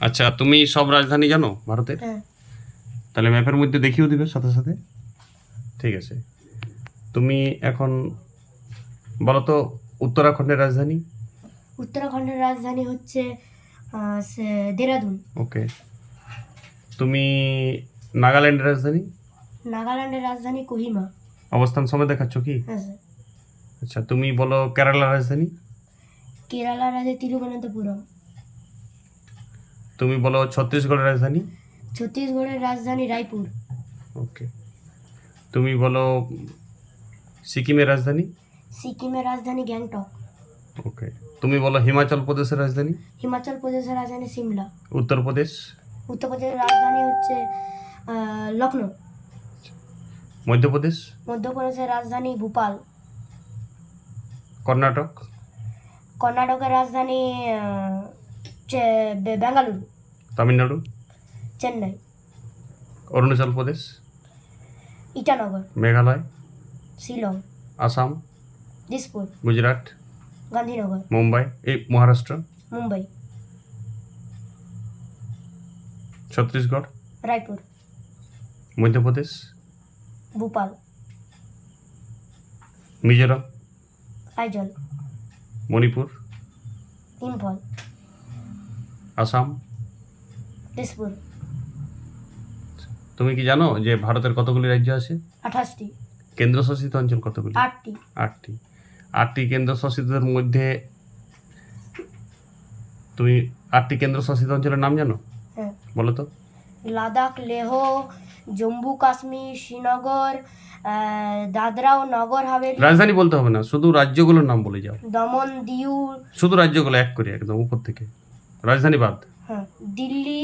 আচ্ছা, তুমি সব রাজধানী জানো ভারতের? হ্যাঁ। তাহলে ম্যাপের মধ্যে দেখিয়েও দিবে সাথে সাথে। ঠিক আছে, তুমি এখন বলো তো উত্তরাখণ্ডের রাজধানী। উত্তরাখণ্ডের রাজধানী হচ্ছে দেরাদুন। ওকে। তুমি নাগাল্যান্ডের রাজধানী। নাগাল্যান্ডের রাজধানী কোহিমা। অবস্থান সময় দেখাচ্ছ কি? হ্যাঁ স্যার। আচ্ছা, তুমি বলো কেরালার রাজধানী। কেরালার রাজধানী তিরুবনন্তপুরম। তুমি বলো ছত্তিশগড়ের রাজধানী। ছত্তিশগড়ের রাজধানী রায়পুর। ওকে। তুমি বলো সিকিমের রাজধানী। সিকিমের রাজধানী গ্যাংটক। ওকে। তুমি বলো হিমাচল প্রদেশের রাজধানী। হিমাচল প্রদেশের রাজধানী সিমলা। উত্তরপ্রদেশ। উত্তরপ্রদেশের রাজধানী হচ্ছে লখনৌ। মধ্যপ্রদেশ। মধ্যপ্রদেশের রাজধানী ভোপাল। কর্ণাটক। কর্ণাটকের রাজধানী বেঙ্গালুরু। তামিলনাড়ু। চেন্নাই। অরুণাচল প্রদেশ। ইটানগর। মেঘালয়। শিলং। আসাম। দিসপুর। গুজরাট। গান্ধীনগর। মুম্বাই, এই মহারাষ্ট্র। মুম্বাই। ছত্তিশগড়। রায়পুর। মধ্যপ্রদেশ। ভোপাল। মিজোরাম। আইজল। মণিপুর। ইম্ফল। আসাম। দিসপুর। তুমি কি জানো যে ভারতের কতগুলি রাজ্য আছে? 28টি। কেন্দ্রশাসিত অঞ্চল কতগুলি? 8টি। 8টি কেন্দ্রশাসিতের মধ্যে তুমি 8টি কেন্দ্রশাসিত অঞ্চলের নাম জানো? হ্যাঁ। বলো তো। লাদাখ, লেহ, জম্মু কাশ্মীর, শ্রীনগর, দাদরা ও নগর হাভেলি, রাজধানী বলতে হবে না, শুধু রাজ্যগুলোর নাম বলে যাও। দমন দিউ, শুধু রাজ্যগুলো এক করে একদম উপর থেকে, রাজধানী বাদ। হ্যাঁ, দিল্লি,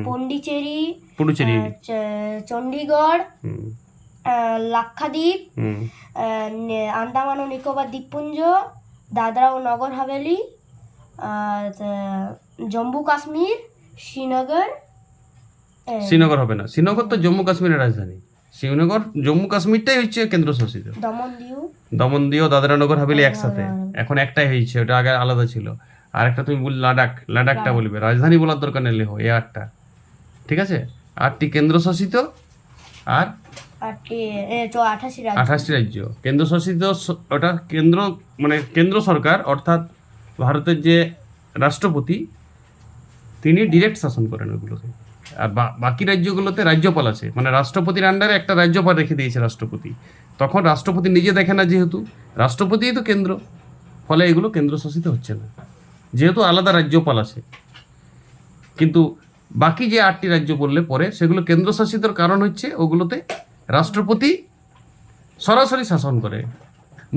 পন্ডিচেরি, পুডুচেরি। চণ্ডীগড়, হুম, লাক্ষাদ্বীপ, হুম। আন্দামান ও নিকোবর দ্বীপপুঞ্জ, দাদরা ও নগর হাভেলি, জম্মু কাশ্মীর, শ্রীনগর। শ্রীনগর হবে না, শ্রীনগর তো জম্মু কাশ্মীরের রাজধানী। শ্রীনগর জম্মু কাশ্মীরটাই হচ্ছে কেন্দ্রশাসিত। দমন দিও দাদরা নগর হাভেলি একসাথে, এখন একটাই হয়েছে, ওটা আগে আলাদা ছিল। আর একটা তুমি বল লাদাখ, লাদাখটা বলবে, রাজধানী বলার দরকার নেই, লেহ, এই 8টা। ঠিক আছে, 8টি কেন্দ্রশাসিত আর 28টি রাজ্য। কেন্দ্রশাসিত ওটা কেন্দ্র, মানে কেন্দ্র সরকার, অর্থাৎ ভারতের যে রাষ্ট্রপতি, তিনি ডিরেক্ট শাসন করেন ওগুলোকে। আর বাকি রাজ্যগুলোতে রাজ্যপাল আছে, মানে রাষ্ট্রপতির আন্ডারে একটা রাজ্যপাল রেখে দিয়েছে রাষ্ট্রপতি। তখন রাষ্ট্রপতি নিজে দেখে না, যেহেতু রাষ্ট্রপতিই তো কেন্দ্র, ফলে এগুলো কেন্দ্রশাসিত হচ্ছে না, যেহেতু আলাদা রাজ্যপাল আছে। কিন্তু বাকি যে 8টি রাজ্য বললে পরে, সেগুলো কেন্দ্রশাসিতর কারণ হচ্ছে ওগুলোতে রাষ্ট্রপতি সরাসরি শাসন করে।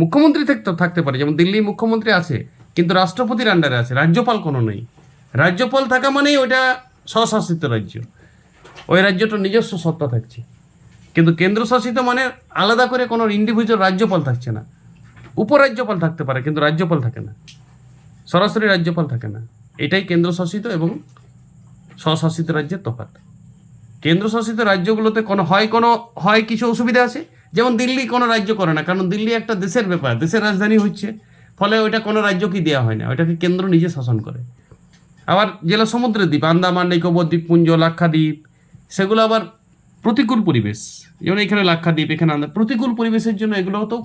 মুখ্যমন্ত্রী থাকতে পারে, যেমন দিল্লি মুখ্যমন্ত্রী আছে, কিন্তু রাষ্ট্রপতির আন্ডারে আছে, রাজ্যপাল কোনো নেই। রাজ্যপাল থাকা মানেই ওইটা স্বশাসিত রাজ্য, ওই রাজ্যটা নিজস্ব সত্তা থাকছে। কিন্তু কেন্দ্রশাসিত মানে আলাদা করে কোনো ইন্ডিভিজুয়াল রাজ্যপাল থাকছে না। উপরাজ্যপাল থাকতে পারে, কিন্তু রাজ্যপাল থাকে না, সরাসরি রাজ্যপাল থাকে না। এটাই কেন্দ্রশাসিত এবং স্বশাসিত রাজ্যের তফাৎ। কেন্দ্রশাসিত রাজ্যগুলোতে হয় কিছু অসুবিধা আছে, যেমন দিল্লি কোনো রাজ্য করে না, কারণ দিল্লি একটা দেশের ব্যাপার, দেশের রাজধানী হচ্ছে, ফলে ওইটা কোনো রাজ্যকেই দেওয়া হয় না, ওইটাকে কেন্দ্র নিজে শাসন করে। আবার যেগুলো সমুদ্রের দ্বীপ, আন্দামান নিকোবর দ্বীপপুঞ্জ, লাক্ষাদ্বীপ, সেগুলো আবার প্রতিকূল পরিবেশ, যেমন এখানে লাক্ষাদ্বীপ, এখানে প্রতিকূল পরিবেশের জন্য এগুলোতেও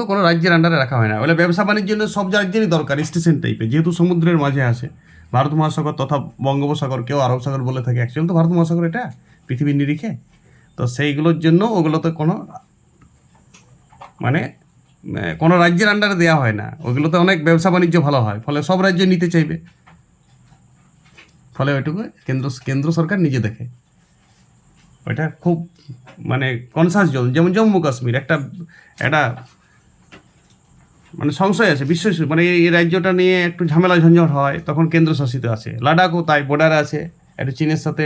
কোনো রাজ্যের আন্ডারে রাখা হয় না। ওগুলো ব্যবসা বাণিজ্যের জন্য সব রাজ্যেরই দরকার, স্টেশন টাইপের, যেহেতু সমুদ্রের মাঝে আছে ভারত মহাসাগর তথা বঙ্গোপসাগর, কেউ আরব সাগর বলে থাকে, অ্যাকচুয়ালি তো ভারত মহাসাগর এটা পৃথিবীর নিরিখে। তো সেইগুলোর জন্য ওগুলোতে কোনো রাজ্যের আন্ডারে দেওয়া হয় না, ওগুলোতে অনেক ব্যবসা বাণিজ্য ভালো হয়, ফলে সব রাজ্য নিতে চাইবে, ফলে ওইটুকু কেন্দ্র সরকার নিজে দেখে। ওইটা খুব কনসাস জোন, যেমন জম্মু কাশ্মীর একটা সংশয় আছে, এই রাজ্যটা নিয়ে একটু ঝামেলা ঝঞ্ঝট হয়, তখন কেন্দ্রশাসিত আছে। লাদাখও তাই, বর্ডারে আছে, একটু চীনের সাথে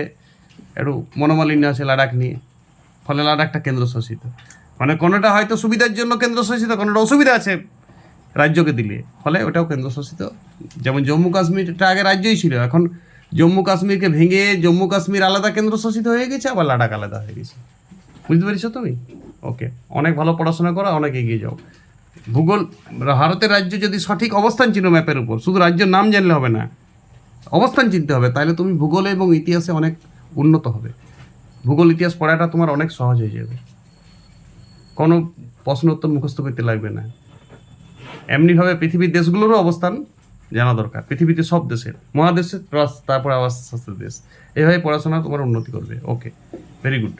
একটু মনোমালিন্য আছে লাদাখ নিয়ে, ফলে লাদাখটা কেন্দ্রশাসিত। কোনোটা হয়তো সুবিধার জন্য কেন্দ্রশাসিত, কোনোটা অসুবিধা আছে রাজ্যকে দিলে, ফলে ওটাও কেন্দ্রশাসিত। যেমন জম্মু কাশ্মীরটা আগে রাজ্যই ছিল, এখন জম্মু কাশ্মীরকে ভেঙে জম্মু কাশ্মীর আলাদা কেন্দ্রশাসিত হয়ে গেছে, আবার লাদাখ আলাদা হয়ে গেছে। বুঝতে পেরেছো তুমি? ওকে, অনেক ভালো পড়াশোনা করো, অনেক এগিয়ে যাও। ভূগোল, ভারতের রাজ্য যদি সঠিক অবস্থান ছিল ম্যাপের উপর, শুধু রাজ্যের নাম জানলে হবে না, অবস্থান চিনতে হবে, তাহলে তুমি ভূগোলে এবং ইতিহাসে অনেক উন্নত হবে। ভূগোল ইতিহাস পড়াটা তোমার অনেক সহজ হয়ে যাবে, কোনো প্রশ্ন উত্তর মুখস্থ করতে লাগবে না। এমনিভাবে পৃথিবীর দেশগুলোরও অবস্থান জানা দরকার, পৃথিবীতে সব দেশের, মহাদেশের প্লাস তারপরে আবার দেশ, এভাবে পড়াশোনা তোমার উন্নতি করবে। ওকে, ভেরি গুড।